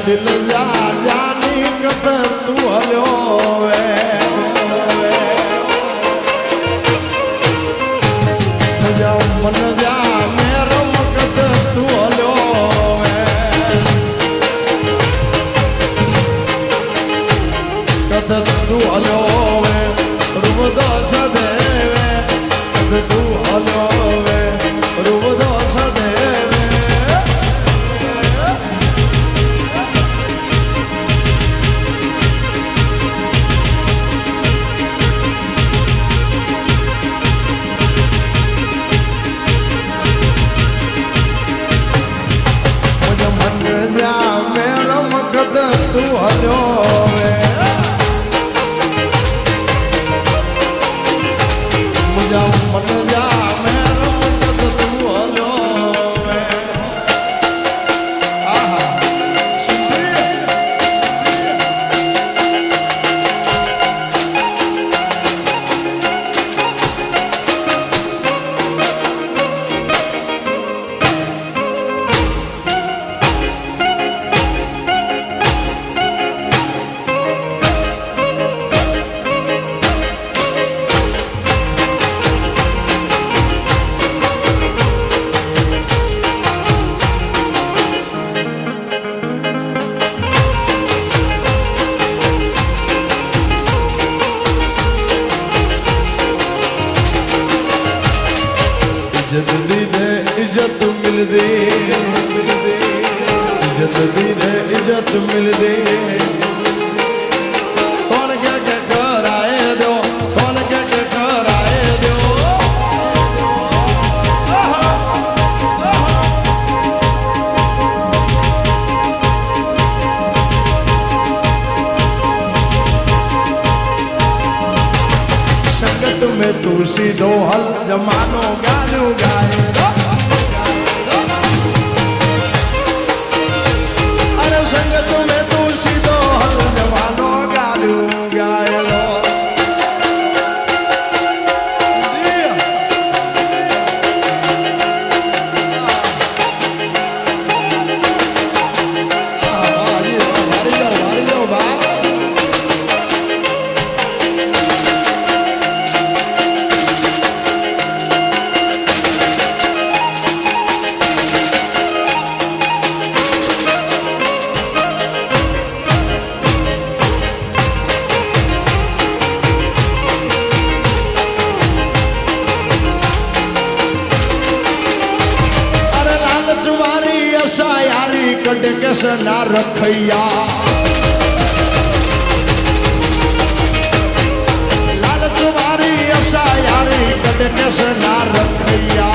दिल जा जानी कत तू हलो वे जा मन जा मेरो कत तू हलो वे कत तू हलो वे रूबदो सदेवे कत तू हलो वे रूबदो सदेवे तू हलो वे मुझा मन जा मेरो मत तू हलो वे आहा इज्जत दीने इज्जत मिल दे इज्जत दीने इज्जत मिल दे कौन क्या क्या कराए दो कौन क्या क्या कराए दो संगत में तू सीधो हल जमानो गालू गाए दो अरे संगत में तू सीधो हल जमानो गालू गाए दो कटे कैसे ना रखैया लालच वारी ऐसा यारी कटे कैसे ना रखैया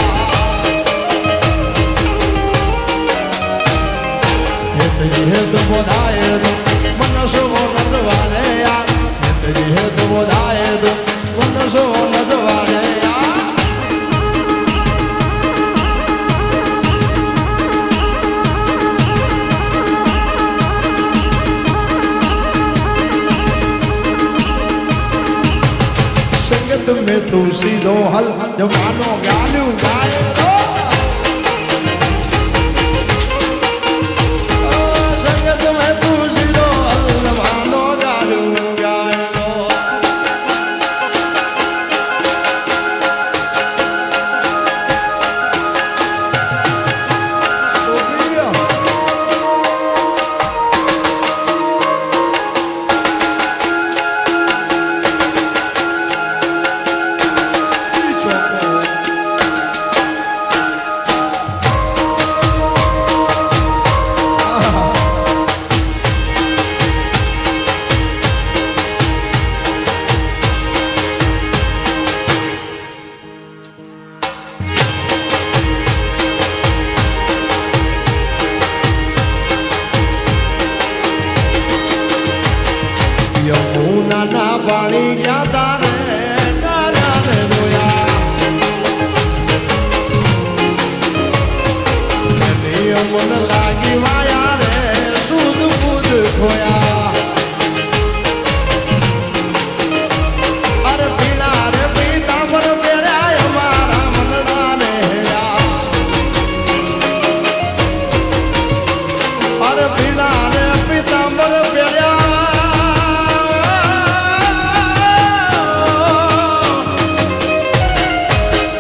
हे तो बोधाए दो मन सो नजवाने यार हे तो बोधाए दो मन सो नजवाने यार में तू सीधो हल जमानो गालू गाए दो પાણી ગયા તારે કાળાને જોયા મન લાગી વાયા રે સુધ બુધ ખોયા અરે પીળા રે પીતાંબર પહેર્યા અમારા મનડા ને અરે પીળા રે પીતાંબર પહેર્યા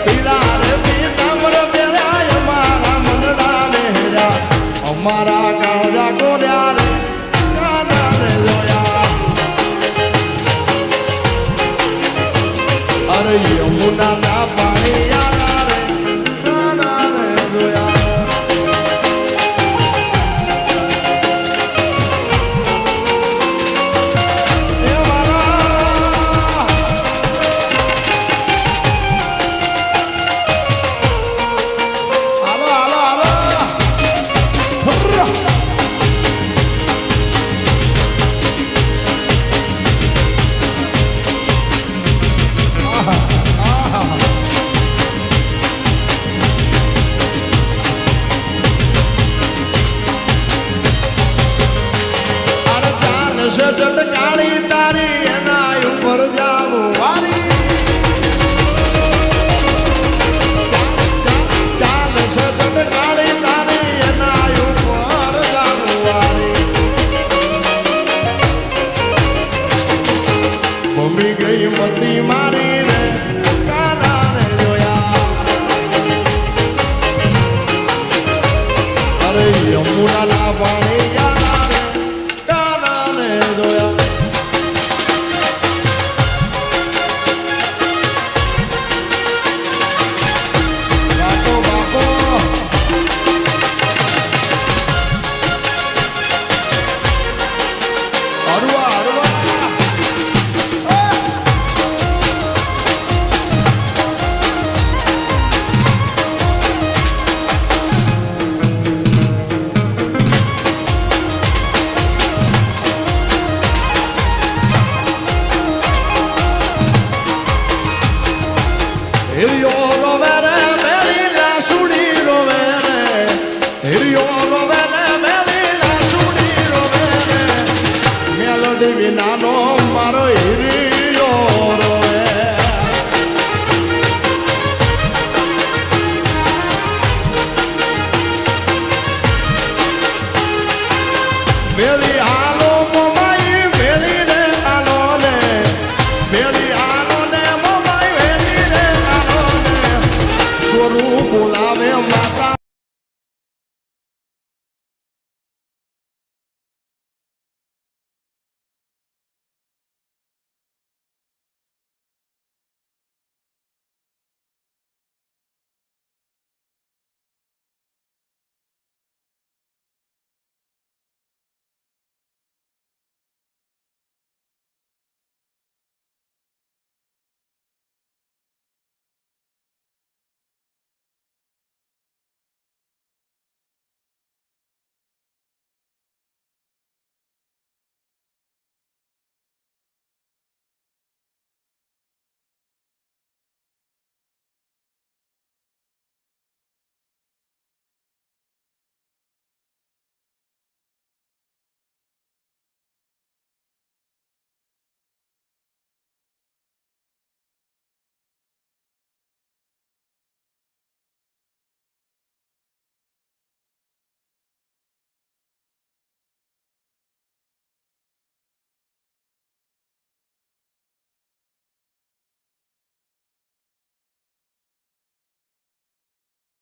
પીળા રે પીતાંબર પહેર્યા અમારા મનડા ને અમારા કાળજા કોર્યા રે કાનાને જોયા અરે યમુના ના પાણી યારા રે કાનાને જોયા ચટકાળી તારી એના ઉપર જાવું વારી ચાલ છે ચટકાળી તારી એના ઉપર જાવું વારી મમ્મી ગઈ મતી મારી રે કાનાને જોયા અરે યમુના ના પાણી નાનો મારો હીરિયો રોવે મેલી